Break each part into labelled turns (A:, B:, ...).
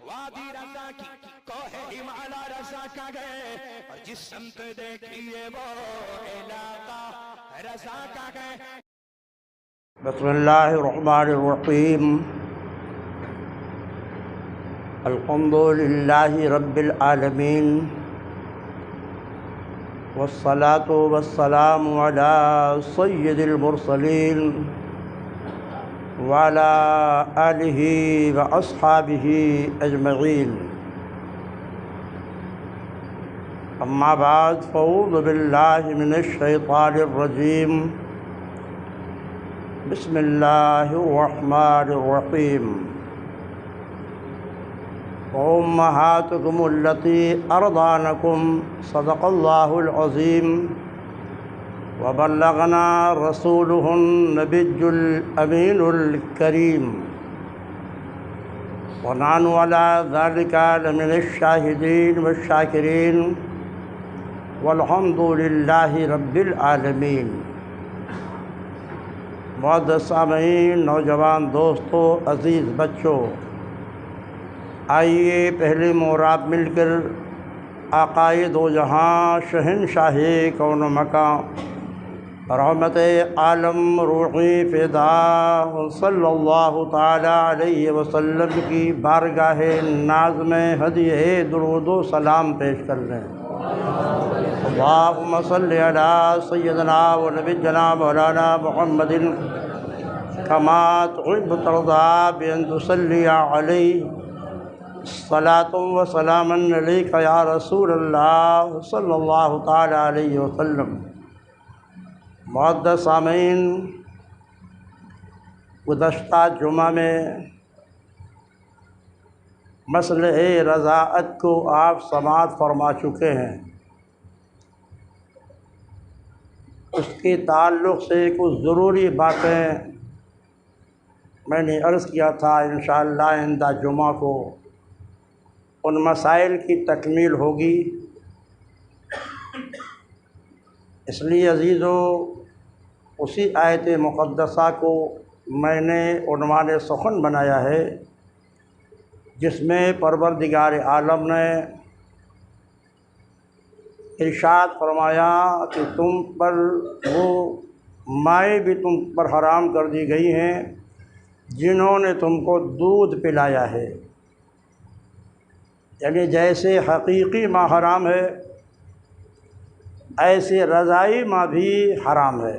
A: وادی رضا کی کوہ ہمالا رضا کا گئے، اور جس سمت دیکھیے وہ علاقہ رضا کا گئے۔
B: بسم اللہ الرحمن الرحیم۔ الحمد للہ رب العالمین، والصلاة والسلام علی سید المرسلین وعلی آلہ واصحابہ اجمعین۔ اما بعد فاعوذ باللہ من الشیطان الرجیم۔ بسم اللہ الرحمن الرحیم۔ وأمهاتكم التي أرضعنكم صدق الله العظيم، وبلغنا رسوله النبي الأمين الكريم، ونحن على ذلك لمن الشاهدين والشاكرين، والحمد لله رب العالمين۔ معزز سامعین، نوجوان دوستو، عزیز بچوں، آئیے پہلے موراب مل کر آقائے دو جہاں، شہنشاہ کون و مکان، رحمت عالم روحی فدا صلی اللہ تعالی علیہ وسلم کی بارگاہ ناز میں ہدیہ درود و سلام پیش کر لیں۔ اللہم صلی علی سیدنا و نبینا مولانا محمد کما تحب ترضی بان تصلی علیہ صلاۃ و سلام علیک یا رسول اللہ صلی اللہ تعالی علیہ وسلم۔ معزز سامعین، گزشتہ جمعہ میں مسئلہ رضاعت کو آپ سماعت فرما چکے ہیں۔ اس کے تعلق سے کچھ ضروری باتیں میں نے عرض کیا تھا، انشاءاللہ آئندہ جمعہ کو ان مسائل کی تکمیل ہوگی۔ اس لیے عزیزو، اسی آیت مقدسہ کو میں نے عنوان سخن بنایا ہے، جس میں پروردگار عالم نے ارشاد فرمایا کہ تم پر وہ مائیں بھی تم پر حرام کر دی گئی ہیں جنہوں نے تم کو دودھ پلایا ہے۔ یعنی جیسے حقیقی ماں حرام ہے، ایسے رضاعی ماں بھی حرام ہے۔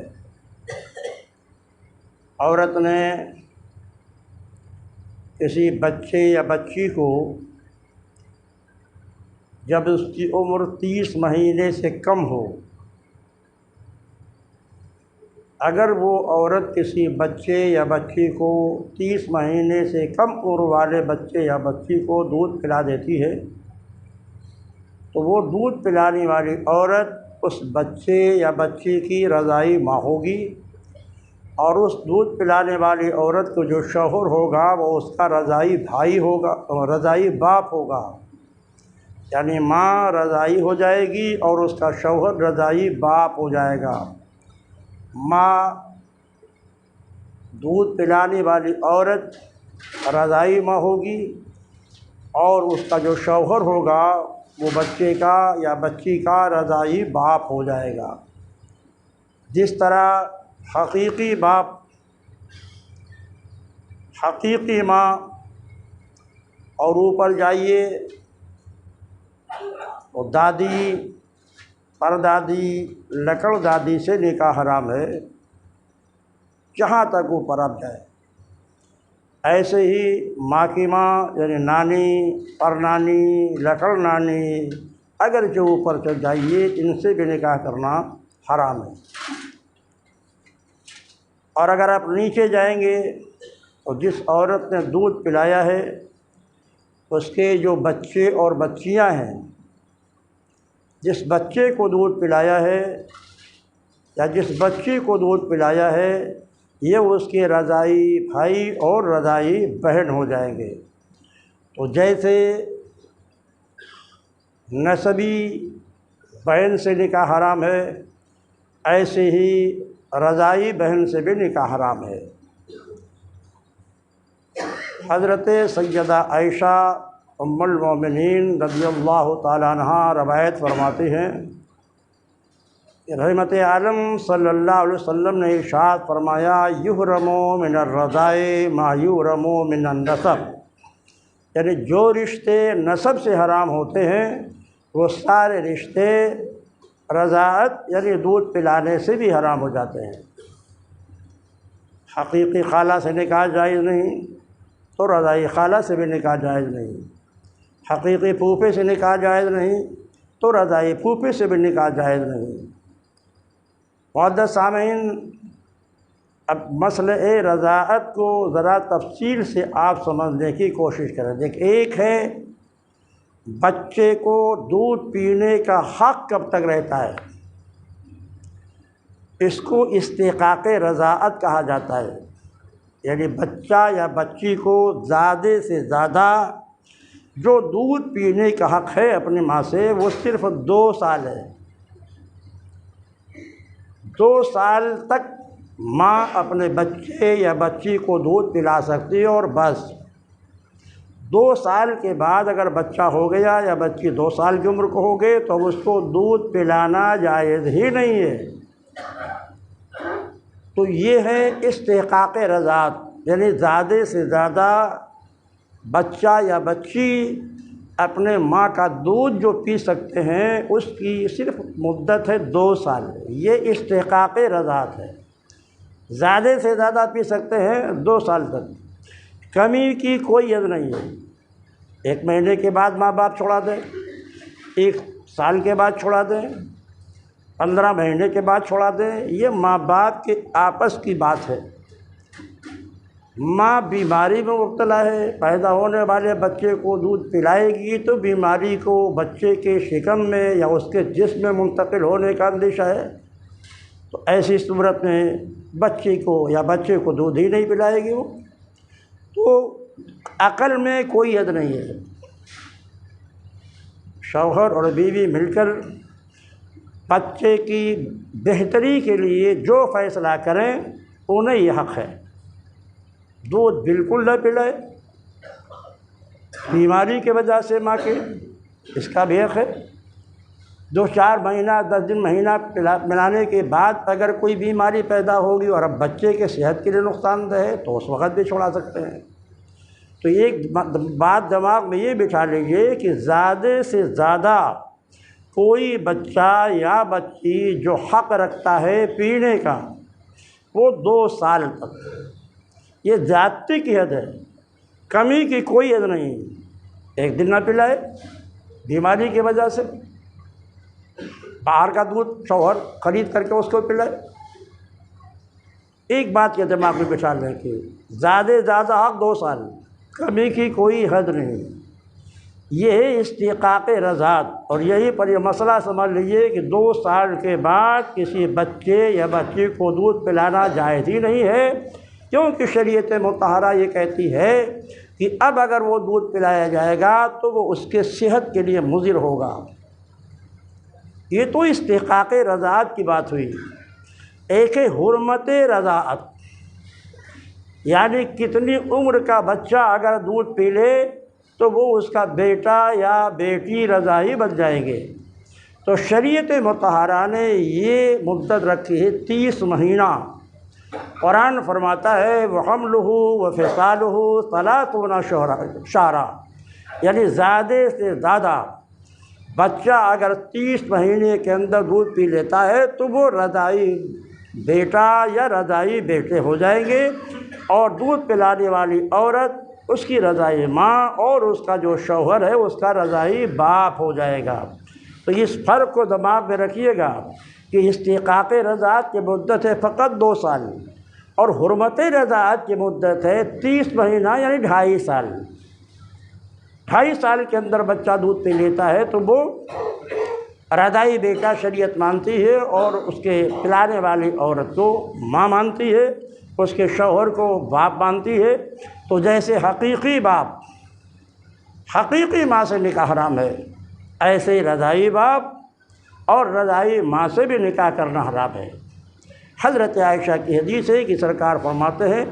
B: عورت نے کسی بچے یا بچی کو جب اس کی عمر 30 مہینے سے کم ہو، اگر وہ عورت کسی بچے یا بچی کو 30 مہینے سے کم عمر والے بچے یا بچی کو دودھ پلا دیتی ہے، تو وہ دودھ پلانے والی عورت اس بچے یا بچی کی رضاعی ماں ہوگی، اور اس دودھ پلانے والی عورت کو جو شوہر ہوگا وہ اس کا رضاعی بھائی ہوگا، رضاعی باپ ہوگا۔ یعنی ماں رضاعی ہو جائے گی اور اس کا شوہر رضاعی باپ ہو جائے گا۔ ماں دودھ پلانے والی عورت رضاعی ماں ہوگی، اور اس کا جو شوہر ہوگا وہ بچے کا یا بچی کا رضاعی باپ ہو جائے گا۔ جس طرح حقیقی باپ، حقیقی ماں، اور اوپر جائیے وہ دادی، پردادی، لکڑ دادی سے نکاح حرام ہے، جہاں تک اوپر اب جائے۔ ایسے ہی ماں کی ماں یعنی نانی، پرنانی، لکڑ نانی، اگر جو اوپر چل جائیے، ان سے بھی نکاح کرنا حرام ہے۔ اور اگر آپ نیچے جائیں گے تو جس عورت نے دودھ پلایا ہے، اس کے جو بچے اور بچیاں ہیں، جس بچے کو دودھ پلایا ہے یا جس بچی کو دودھ پلایا ہے، یہ اس کے رضاعی بھائی اور رضاعی بہن ہو جائیں گے۔ تو جیسے نسبی بہن سے نکاح حرام ہے، ایسے ہی رضاعی بہن سے بھی نکاح حرام ہے۔ حضرت سیدہ عائشہ ام المومنین رضی اللہ تعالیٰ عنہا روایت فرماتی ہیں کہ رحمت عالم صلی اللہ علیہ وسلم نے ارشاد فرمایا یحرم من الرضاء ما یحرم من النسب، یعنی جو رشتے نسب سے حرام ہوتے ہیں وہ سارے رشتے رضاعت یعنی دودھ پلانے سے بھی حرام ہو جاتے ہیں۔ حقیقی خالہ سے نکاح جائز نہیں تو رضاعی خالہ سے بھی نکاح جائز نہیں، حقیقی پھوپھے سے نکاح جائز نہیں تو رضاعی پھوپھے سے بھی نکاح جائز نہیں۔ معزز سامعین، اب مسئلہ رضاعت کو ذرا تفصیل سے آپ سمجھنے کی کوشش کریں۔ دیکھ، ایک ہے بچے کو دودھ پینے کا حق کب تک رہتا ہے، اس کو استحقاق رضاعت کہا جاتا ہے، یعنی بچہ یا بچی کو زیادہ سے زیادہ جو دودھ پینے کا حق ہے اپنی ماں سے وہ صرف 2 سال ہے۔ 2 سال تک ماں اپنے بچے یا بچی کو دودھ پلا سکتی ہے، اور بس 2 سال کے بعد اگر بچہ ہو گیا یا بچی 2 سال کی عمر کو ہو گئے تو اس کو دودھ پلانا جائز ہی نہیں ہے۔ تو یہ ہے استحقاق رضاعت، یعنی زیادہ سے زیادہ بچہ یا بچی اپنے ماں کا دودھ جو پی سکتے ہیں اس کی صرف مدت ہے 2 سال، یہ استحقاق رضاعت ہے۔ زیادہ سے زیادہ پی سکتے ہیں 2 سال تک، کمی کی کوئی حد نہیں ہے۔ 1 مہینے کے بعد ماں باپ چھوڑا دیں، 1 سال کے بعد چھوڑا دیں، 15 مہینے کے بعد چھوڑا دیں، یہ ماں باپ کے آپس کی بات ہے۔ ماں بیماری میں مبتلا ہے، پیدا ہونے والے بچے کو دودھ پلائے گی تو بیماری کو بچے کے شکم میں یا اس کے جسم میں منتقل ہونے کا اندیشہ ہے، تو ایسی صورت میں بچے کو یا بچے کو دودھ ہی نہیں پلائے گی وہ۔ تو عقل میں کوئی حد نہیں ہے، شوہر اور بیوی مل کر بچے کی بہتری کے لیے جو فیصلہ کریں انہیں یہ حق ہے۔ دودھ بالکل نہ پلائے بیماری کی وجہ سے ماں کے، اس کا بھی حق ہے۔ 2-4 مہینہ 10 دن مہینہ پلانے کے بعد اگر کوئی بیماری پیدا ہوگی اور اب بچے کے صحت کے لیے نقصان دہ ہے تو اس وقت بھی چھوڑا سکتے ہیں۔ تو ایک بات دماغ میں یہ بٹھا لیجیے کہ زیادہ سے زیادہ کوئی بچہ یا بچی جو حق رکھتا ہے پینے کا وہ 2 سال تک، یہ زیادتی کی حد ہے، کمی کی کوئی حد نہیں۔ 1 دن نہ پلائے بیماری کی وجہ سے، باہر کا دودھ شوہر خرید کر کے اس کو پلائے۔ ایک بات یہ دماغ میں بٹھا لیں کہ زیادہ سے زیادہ حق 2 سال، کمی کی کوئی حد نہیں۔ یہ ہے استحقاق رضاعت، اور یہی پر یہ مسئلہ سمجھ لیجیے کہ 2 سال کے بعد کسی بچے یا بچی کو دودھ پلانا جائز ہی نہیں ہے، کیونکہ شریعت مطہرہ یہ کہتی ہے کہ اب اگر وہ دودھ پلایا جائے گا تو وہ اس کے صحت کے لیے مضر ہوگا۔ یہ تو استحقاق رضاعت کی بات ہوئی۔ ایک ہے حرمت رضاعت، یعنی کتنی عمر کا بچہ اگر دودھ پی لے تو وہ اس کا بیٹا یا بیٹی رضاعی بن جائیں گے۔ تو شریعت مطہرہ نے یہ مدت رکھی ہے 30 مہینہ۔ قرآن فرماتا ہے وَحَمْلُهُ وَفِصَالُهُ 30 شہرا، یعنی زیادہ سے زیادہ بچہ اگر 30 مہینے کے اندر دودھ پی لیتا ہے تو وہ رضاعی بیٹا یا رضاعی بیٹے ہو جائیں گے، اور دودھ پلانے والی عورت اس کی رضاعی ماں، اور اس کا جو شوہر ہے اس کا رضاعی باپ ہو جائے گا۔ تو اس فرق کو دماغ میں رکھیے گا کہ استحقاق رضاعت کی مدت ہے فقط 2 سال، اور حرمت رضاعت کی مدت ہے 30 مہینہ یعنی 2.5 سال۔ 2.5 سال کے اندر بچہ دودھ پی لیتا ہے تو وہ رضاعی بیٹا شریعت مانتی ہے، اور اس کے پلانے والی عورت کو ماں مانتی ہے، اس کے شوہر کو باپ مانتی ہے۔ تو جیسے حقیقی باپ حقیقی ماں سے نکاح حرام ہے، ایسے ہی رضاعی باپ اور رضاعی ماں سے بھی نکاح کرنا حرام ہے۔ حضرت عائشہ کی حدیث ہے کہ سرکار فرماتے ہیں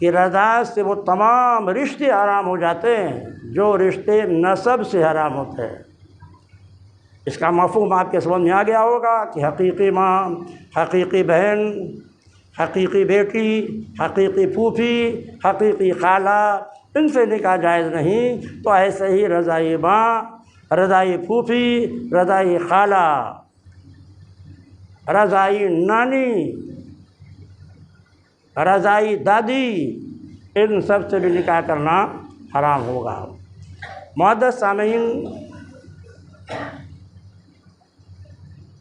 B: کہ رضاعت سے وہ تمام رشتے حرام ہو جاتے ہیں جو رشتے نسب سے حرام ہوتے ہیں۔ اس کا مفہوم آپ کے سمجھ میں آ گیا ہوگا کہ حقیقی ماں، حقیقی بہن، حقیقی بیٹی، حقیقی پھوپھی، حقیقی خالہ، ان سے نکاح جائز نہیں، تو ایسے ہی رضاعی ماں، رضاعی پھوپھی، رضاعی خالہ، رضاعی نانی، رضاعی دادی، ان سب سے بھی نکاح کرنا حرام ہوگا۔ معزز سامعین،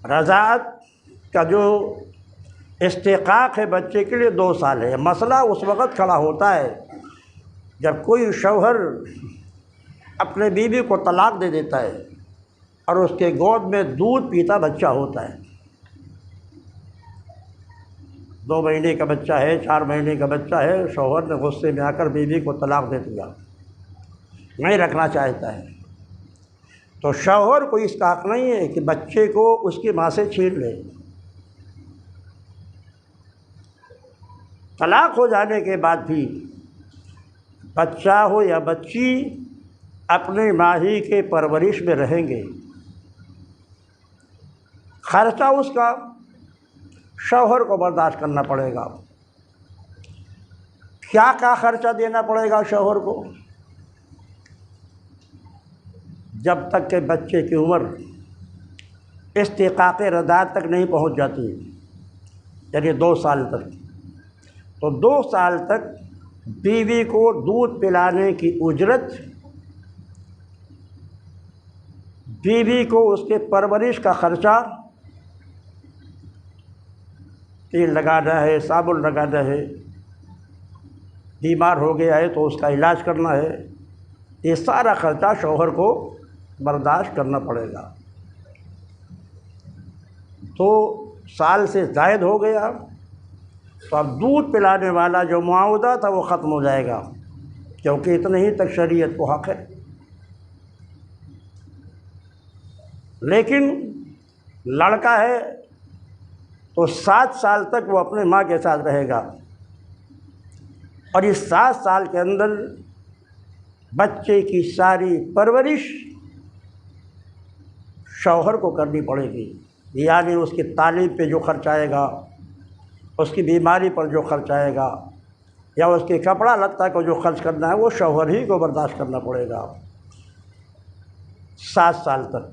B: رضاعت کا جو استحقاق ہے بچے کے لیے 2 سال ہے۔ مسئلہ اس وقت کھڑا ہوتا ہے جب کوئی شوہر اپنے بیوی کو طلاق دے دیتا ہے اور اس کے گود میں دودھ پیتا بچہ ہوتا ہے۔ 2 مہینے کا بچہ ہے، 4 مہینے کا بچہ ہے، شوہر نے غصے میں آ کر بیوی کو طلاق دے دیا، نہیں رکھنا چاہتا ہے، تو شوہر کو اس کا حق نہیں ہے کہ بچے کو اس کی ماں سے چھین لے۔ طلاق ہو جانے کے بعد بھی بچہ ہو یا بچی اپنے ماں ہی کے پرورش میں رہیں گے۔ خرچہ اس کا شوہر کو برداشت کرنا پڑے گا۔ کیا خرچہ دینا پڑے گا شوہر کو؟ جب تک کہ بچے کی عمر استحقاق رضاعت تک نہیں پہنچ جاتی، یعنی 2 سال تک، تو 2 سال تک بیوی کو دودھ پلانے کی اجرت، بیوی کو اس کے پرورش کا خرچہ، تیل لگانا ہے، صابن لگانا ہے، بیمار ہو گیا ہے تو اس کا علاج کرنا ہے، یہ سارا خرچہ شوہر کو برداشت کرنا پڑے گا۔ تو سال سے زائد ہو گیا تو اب دودھ پلانے والا جو معاوضہ تھا وہ ختم ہو جائے گا، کیونکہ اتنے ہی تک شریعت کو حق ہے۔ لیکن لڑکا ہے تو 7 سال تک وہ اپنے ماں کے ساتھ رہے گا، اور اس 7 سال کے اندر بچے کی ساری پرورش شوہر کو کرنی پڑے گی، یعنی اس کی تعلیم پہ جو خرچ آئے گا، اس کی بیماری پر جو خرچ آئے گا، یا اس کے کپڑا لتا کو جو خرچ کرنا ہے وہ شوہر ہی کو برداشت کرنا پڑے گا 7 سال تک۔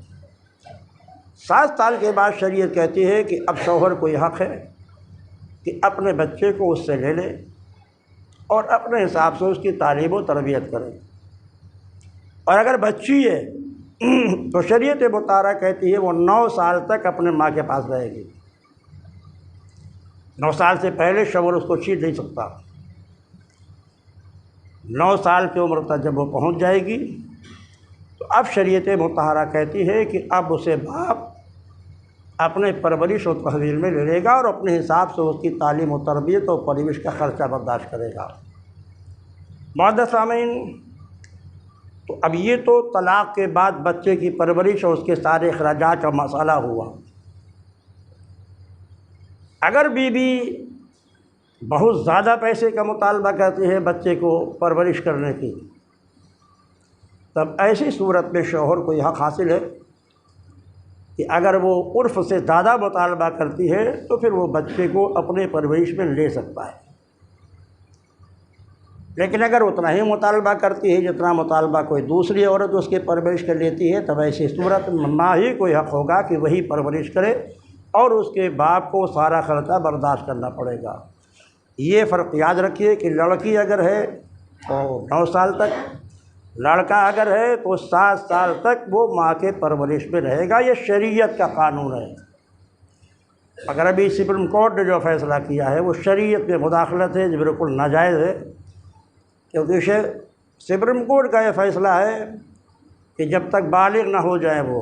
B: 7 سال کے بعد شریعت کہتی ہے کہ اب شوہر کو یہ حق ہے کہ اپنے بچے کو اس سے لے لے اور اپنے حساب سے اس کی تعلیم و تربیت کرے۔ اور اگر بچی ہے تو شریعت مطہرہ کہتی ہے وہ 9 سال تک اپنے ماں کے پاس رہے گی۔ 9 سال سے پہلے شوہر اس کو چھین نہیں سکتا۔ 9 سال کی عمر تک جب وہ پہنچ جائے گی تو اب شریعت مطہرہ کہتی ہے کہ اب اسے باپ اپنے پرورش و تحویل میں لے لے گا اور اپنے حساب سے اس کی تعلیم و تربیت و پرورش کا خرچہ برداشت کرے گا۔ معزز سامعین، تو اب یہ تو طلاق کے بعد بچے کی پرورش اور اس کے سارے اخراجات کا مسئلہ ہوا۔ اگر بیوی بہت زیادہ پیسے کا مطالبہ کرتی ہے بچے کو پرورش کرنے کی، تب ایسی صورت میں شوہر کو یہ حق حاصل ہے کہ اگر وہ عرف سے زیادہ مطالبہ کرتی ہے تو پھر وہ بچے کو اپنے پرورش میں لے سکتا ہے۔ لیکن اگر اتنا ہی مطالبہ کرتی ہے جتنا مطالبہ کوئی دوسری عورت اس کے پرورش کر لیتی ہے، تب ایسی صورت میں ماں ہی کو حق ہوگا کہ وہی پرورش کرے اور اس کے باپ کو سارا خرچہ برداشت کرنا پڑے گا۔ یہ فرق یاد رکھیے کہ لڑکی اگر ہے تو 9 سال تک، لڑکا اگر ہے تو 7 سال تک وہ ماں کے پرورش میں رہے گا۔ یہ شریعت کا قانون ہے۔ اگر ابھی سپریم کورٹ نے جو فیصلہ کیا ہے وہ شریعت میں مداخلت ہے، جو بالکل ناجائز ہے، کیونکہ سپریم کورٹ کا یہ فیصلہ ہے کہ جب تک بالغ نہ ہو جائے وہ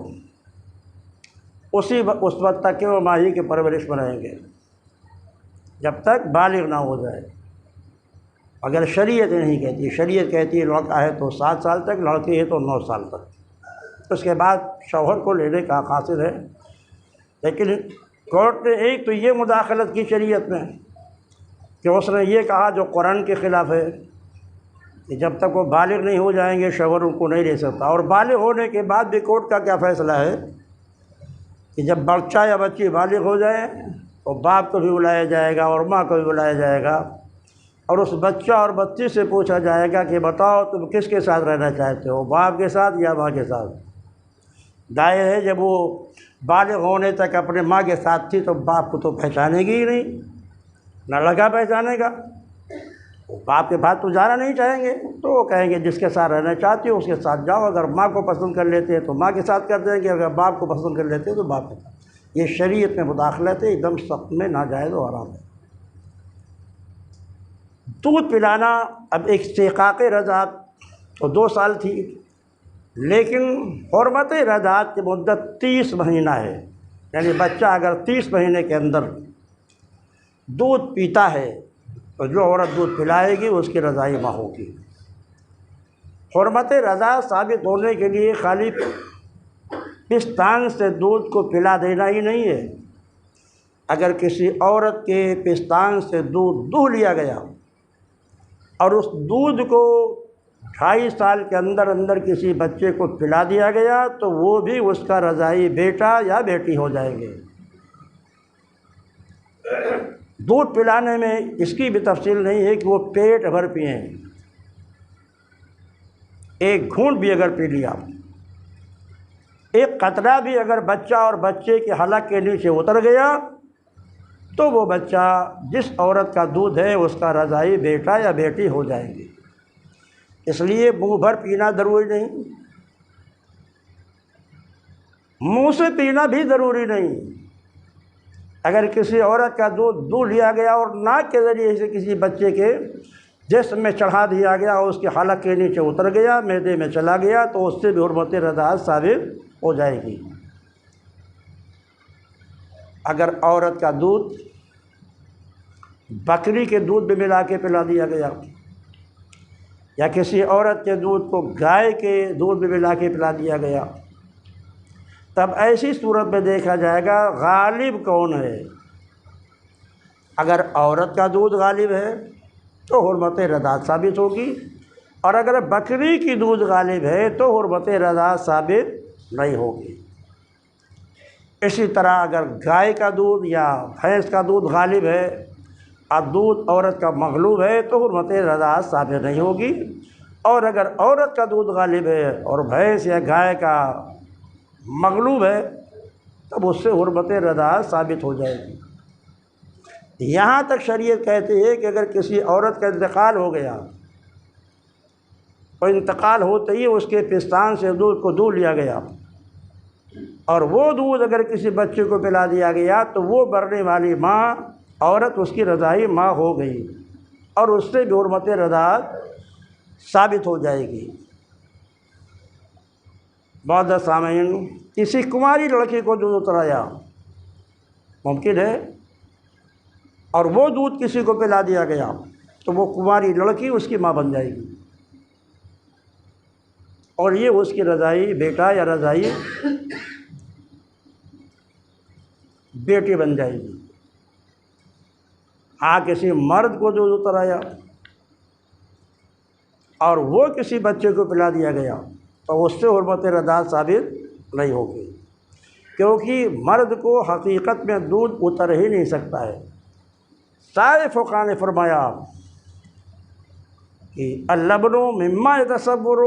B: اس وقت تک کہ وہ ماہی کے پرورش میں رہیں گے، جب تک بالغ نہ ہو جائے۔ اگر شریعت نہیں کہتی، شریعت کہتی ہے لڑکا ہے تو 7 سال تک، لڑکی ہے تو 9 سال تک، اس کے بعد شوہر کو لینے کا حاصل ہے۔ لیکن کورٹ نے ایک تو یہ مداخلت کی شریعت میں کہ اس نے یہ کہا جو قرآن کے خلاف ہے کہ جب تک وہ بالغ نہیں ہو جائیں گے شوہر ان کو نہیں لے سکتا، اور بالغ ہونے کے بعد بھی کورٹ کا کیا فیصلہ ہے کہ جب بچہ یا بچی بالغ ہو جائے تو باپ کو بھی بلایا جائے گا اور ماں کو بھی بلایا جائے گا، اور اس بچہ اور بچی سے پوچھا جائے گا کہ بتاؤ تم کس کے ساتھ رہنا چاہتے ہو، باپ کے ساتھ یا ماں کے ساتھ؟ ظاہر ہے جب وہ بالغ ہونے تک اپنے ماں کے ساتھ تھی تو باپ کو تو پہچانے گی ہی نہیں، نہ لگا پہچانے گا، باپ کے بعد تو جانا نہیں چاہیں گے، تو وہ کہیں گے جس کے ساتھ رہنا چاہتی ہو اس کے ساتھ جاؤ، اگر ماں کو پسند کر لیتے ہیں تو ماں کے ساتھ کر دیں گے، اگر باپ کو پسند کر لیتے ہیں تو باپ کے ساتھ۔ یہ شریعت میں مداخلت ہے، ایک دم سخت میں ناجائز و حرام ہے۔ دودھ پلانا، اب ایک استحقاق رضاعت تو 2 سال تھی، لیکن حرمت رضاعت کی مدت 30 مہینہ ہے، یعنی بچہ اگر 30 مہینے کے اندر دودھ پیتا ہے تو جو عورت دودھ پلائے گی اس کی رضاعی ماں ہوگی۔ حرمت رضاعت ثابت ہونے کے لیے خالی پستان سے دودھ کو پلا دینا ہی نہیں ہے، اگر کسی عورت کے پستان سے دودھ دو لیا گیا اور اس دودھ کو 2.5 سال کے اندر اندر کسی بچے کو پلا دیا گیا تو وہ بھی اس کا رضاعی بیٹا یا بیٹی ہو جائیں گے۔ دودھ پلانے میں اس کی بھی تفصیل نہیں ہے کہ وہ پیٹ بھر پئیں، ایک گھونٹ بھی اگر پی لیا، ایک قطرہ بھی اگر بچہ اور بچے کے حلق کے نیچے اتر گیا تو وہ بچہ جس عورت کا دودھ ہے اس کا رضاعی بیٹا یا بیٹی ہو جائیں گے۔ اس لیے منہ بھر پینا ضروری نہیں، منہ سے پینا بھی ضروری نہیں۔ اگر کسی عورت کا دودھ دو لیا گیا اور ناک کے ذریعے سے کسی بچے کے جسم میں چڑھا دیا گیا اور اس کے حلق کے نیچے اتر گیا، معدے میں چلا گیا، تو اس سے بھی حرمت رضاعت ثابت ہو جائے گی۔ اگر عورت کا دودھ بکری کے دودھ میں ملا کے پلا دیا گیا یا کسی عورت کے دودھ کو گائے کے دودھ میں ملا کے پلا دیا گیا، تب ایسی صورت میں دیکھا جائے گا غالب کون ہے۔ اگر عورت کا دودھ غالب ہے تو حرمت رضاعت ثابت ہوگی، اور اگر بکری کی دودھ غالب ہے تو حرمت رضاعت ثابت نہیں ہوگی۔ اسی طرح اگر گائے کا دودھ یا بھینس کا دودھ غالب ہے اور دودھ عورت کا مغلوب ہے تو حرمت رضاعت ثابت نہیں ہوگی، اور اگر عورت کا دودھ غالب ہے اور بھینس یا گائے کا مغلوب ہے تب اس سے حرمت رضاعت ثابت ہو جائے گی۔ یہاں تک شریعت کہتی ہے کہ اگر کسی عورت کا انتقال ہو گیا اور انتقال ہوتے ہی اس کے پستان سے دودھ کو دو لیا گیا اور وہ دودھ اگر کسی بچے کو پلا دیا گیا تو وہ مرنے والی ماں عورت اس کی رضاعی ماں ہو گئی اور اس سے بھی حرمت رضاعت ثابت ہو جائے گی۔ معزز سامعین، کسی کنواری لڑکی کو دودھ اترایا ممکن ہے اور وہ دودھ کسی کو پلا دیا گیا تو وہ کنواری لڑکی اس کی ماں بن جائے گی اور یہ اس کی رضاعی بیٹا یا رضاعی بیٹی بن جائے گی۔ ہاں کسی مرد کو دودھ اترایا اور وہ کسی بچے کو پلا دیا گیا تو اس سے حرمت رضاعت ثابت نہیں ہوگی، کیونکہ مرد کو حقیقت میں دودھ اتر ہی نہیں سکتا ہے۔ سارے فقہاء نے فرمایا کہ اللبن مما یتصور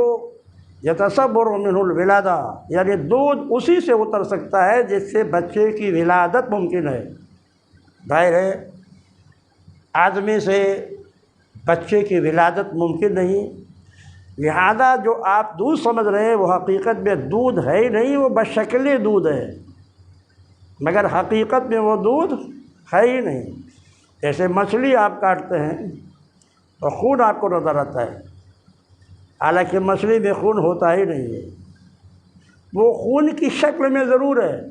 B: منہ الولادہ، یعنی دودھ اسی سے اتر سکتا ہے جس سے بچے کی ولادت ممکن ہے۔ ظاہر ہے آدمی سے بچے کی ولادت ممکن نہیں، لہذا جو آپ دودھ سمجھ رہے ہیں وہ حقیقت میں دودھ ہے ہی نہیں، وہ بشکل دودھ ہے، مگر حقیقت میں وہ دودھ ہے ہی نہیں۔ جیسے مچھلی آپ کاٹتے ہیں تو خون آپ کو نظر آتا ہے، حالانکہ مچھلی میں خون ہوتا ہی نہیں ہے، وہ خون کی شکل میں ضرور ہے،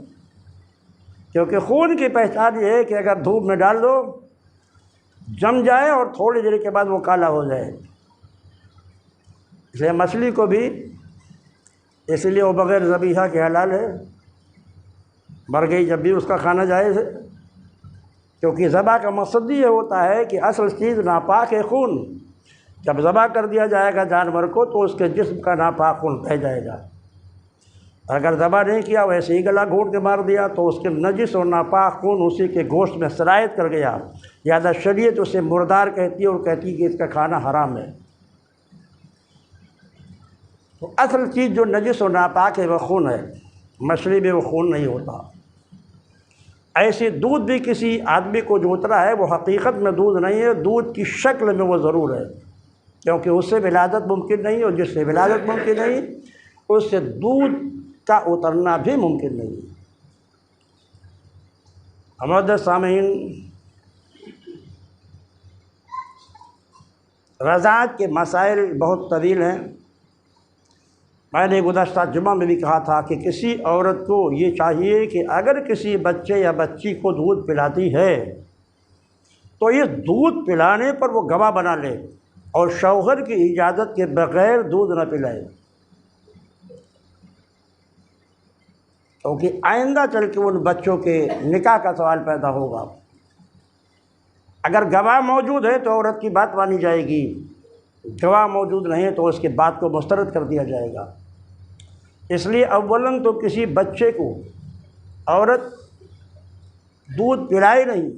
B: کیونکہ خون کی پہچان یہ ہے کہ اگر دھوپ میں ڈال دو جم جائے اور تھوڑی دیر کے بعد وہ کالا ہو جائے۔ اس لیے مچھلی کو بھی اس لیے وہ بغیر ذبیحہ کے حلال ہے، مر گئی جب بھی اس کا کھانا جائز ہے، کیونکہ ذبح کا مقصد یہ ہوتا ہے کہ اصل چیز ناپاک ہے خون، جب ذبح کر دیا جائے گا جانور کو تو اس کے جسم کا ناپاک خون بہہ جائے گا، اگر ذبح نہیں کیا ویسے ہی گلا گھونٹ کے مار دیا تو اس کے نجس اور ناپاک خون اسی کے گوشت میں سرایت کر گیا، لہٰذا شریعت اسے مردار کہتی ہے اور کہتی ہے کہ اس کا کھانا حرام ہے۔ تو اصل چیز جو نجس اور ناپاک ہے وہ خون ہے، مچھلی میں وہ خون نہیں ہوتا۔ ایسے دودھ بھی کسی آدمی کو جو اترا ہے وہ حقیقت میں دودھ نہیں ہے، دودھ کی شکل میں وہ ضرور ہے، کیونکہ اس سے ولادت ممکن نہیں، اور جس سے ولادت ممکن نہیں اس سے دودھ کا اترنا بھی ممکن نہیں۔ معزز سامعین، رضاعت کے مسائل بہت طویل ہیں۔ میں نے گزشتہ جمعہ میں بھی کہا تھا کہ کسی عورت کو یہ چاہیے کہ اگر کسی بچے یا بچی کو دودھ پلاتی ہے تو یہ دودھ پلانے پر وہ گواہ بنا لے اور شوہر کی اجازت کے بغیر دودھ نہ پلائے، کیونکہ آئندہ چل کے ان بچوں کے نکاح کا سوال پیدا ہوگا۔ اگر گواہ موجود ہے تو عورت کی بات مانی جائے گی، گواہ موجود نہیں ہے تو اس کے بات کو مسترد کر دیا جائے گا۔ اس لیے اولاً تو کسی بچے کو عورت دودھ پلائے نہیں،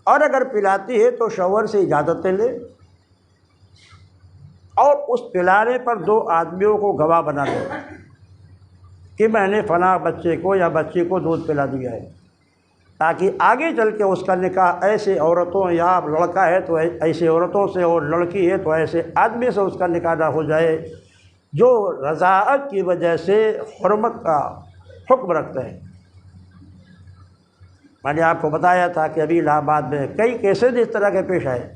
B: اور اگر پلاتی ہے تو شوہر سے اجازت لے اور اس پلانے پر 2 آدمیوں کو گواہ بنا لے کہ میں نے فلاں بچے کو یا بچی کو دودھ پلا دیا ہے، تاکہ آگے چل کے اس کا نکاح ایسے عورتوں، یا لڑکا ہے تو ایسے عورتوں سے اور لڑکی ہے تو ایسے آدمی سے اس کا نکاح نہ ہو جائے جو رضاعت کی وجہ سے حرمت کا حکم رکھتے ہیں۔ میں نے آپ کو بتایا تھا کہ ابھی الہ آباد میں کئی کیسز اس طرح کے پیش آئے،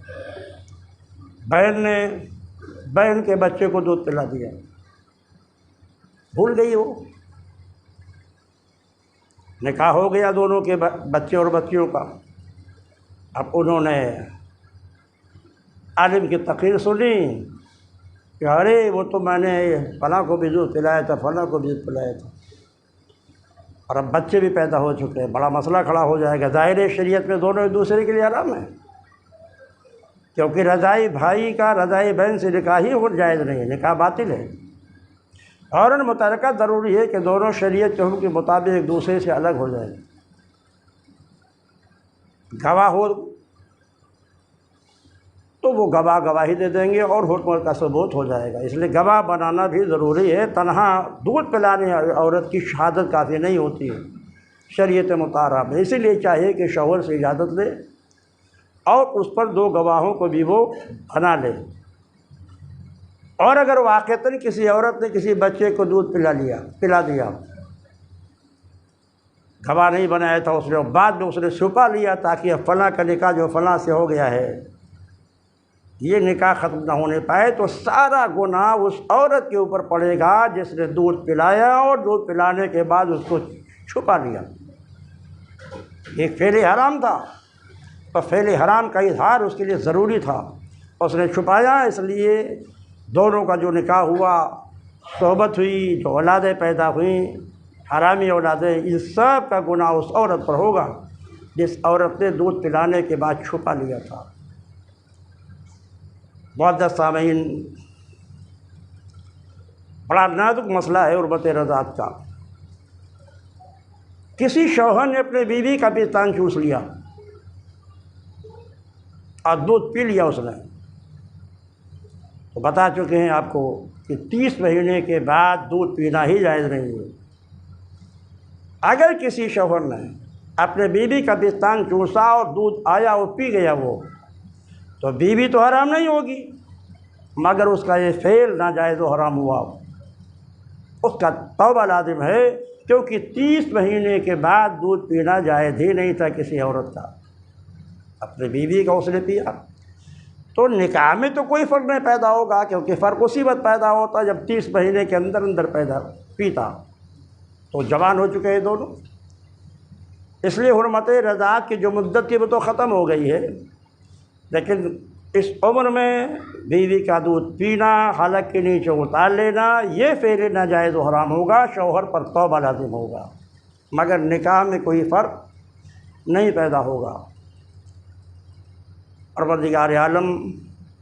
B: بہن نے بہن کے بچے کو دودھ پلا دیا، بھول گئی وہ، نکاح ہو گیا دونوں کے بچے اور بچیوں کا۔ اب انہوں نے عالم کی تقریر سنی کہ ارے وہ تو میں نے فلاں کو بھی دودھ پلایا تھا، فلاں کو بھی دودھ پلایا تھا، اور اب بچے بھی پیدا ہو چکے ہیں، بڑا مسئلہ کھڑا ہو جائے گا۔ ظاہر ہے شریعت میں دونوں ایک دوسرے کے لیے حرام ہے، کیونکہ رضاعی بھائی کا رضاعی بہن سے نکاح ہی جائز نہیں ہے، نکاح باطل ہے۔ اور متعلقہ ضروری ہے کہ دونوں شریعت کے حکم کے مطابق ایک دوسرے سے الگ ہو جائیں، گواہ ہو تو وہ گواہی دے دیں گے اور حکم کا ثبوت ہو جائے گا۔ اس لیے گواہ بنانا بھی ضروری ہے، تنہا دودھ پلانے عورت کی شہادت کافی نہیں ہوتی ہے شریعت مطالعہ میں، اسی لیے چاہیے کہ شوہر سے اجازت لے اور اس پر 2 گواہوں کو بھی وہ بنا لے۔ اور اگر واقعتاً کسی عورت نے کسی بچے کو دودھ پلا دیا، گواہ نہیں بنایا تھا اس نے، بعد میں اس نے چھپا لیا تاکہ فلاں کا نکاح جو فلاں سے ہو گیا ہے یہ نکاح ختم نہ ہونے پائے، تو سارا گناہ اس عورت کے اوپر پڑے گا جس نے دودھ پلایا اور دودھ پلانے کے بعد اس کو چھپا لیا۔ ایک فعل حرام تھا، تو فعل حرام کا اظہار اس کے لیے ضروری تھا، اس نے چھپایا، اس لیے دونوں کا جو نکاح ہوا، صحبت ہوئی، جو اولادیں پیدا ہوئیں، حرامی اولادیں، ان سب کا گناہ اس عورت پر ہوگا جس عورت نے دودھ پلانے کے بعد چھپا لیا تھا۔ معزز سامعین، بڑا نازک مسئلہ ہے حرمت رضاعت کا۔ کسی شوہر نے اپنے بیوی کا پستان چوس لیا اور دودھ پی لیا اس نے، تو بتا چکے ہیں آپ کو کہ 30 مہینے کے بعد دودھ پینا ہی جائز نہیں ہے۔ اگر کسی شوہر نے اپنے بیوی کا پستان چوسا اور دودھ آیا اور پی گیا وہ، تو بیوی تو حرام نہیں ہوگی، مگر اس کا یہ فعل ناجائز و حرام ہوا، اس کا توبہ لازم ہے، کیونکہ 30 مہینے کے بعد دودھ پینا جائز ہی نہیں تھا کسی عورت کا۔ اپنے بیوی کا اس نے پیا تو نکاح میں تو کوئی فرق نہیں پیدا ہوگا، کیونکہ فرق اسی وقت پیدا ہوتا جب 30 مہینے کے اندر پیتا، تو جوان ہو چکے ہیں دونوں۔ اس لیے حرمت رضاعت کی جو مدت تھی وہ تو ختم ہو گئی ہے، لیکن اس عمر میں بیوی کا دودھ پینا، حلق کے نیچے اتار لینا، یہ فعل ناجائز و حرام ہوگا، شوہر پر توبہ لازم ہوگا، مگر نکاح میں کوئی فرق نہیں پیدا ہوگا۔ پروردگار عالم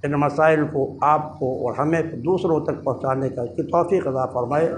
B: ان مسائل کو آپ کو اور ہمیں دوسروں تک پہنچانے کا کی توفیق عطا فرمائے۔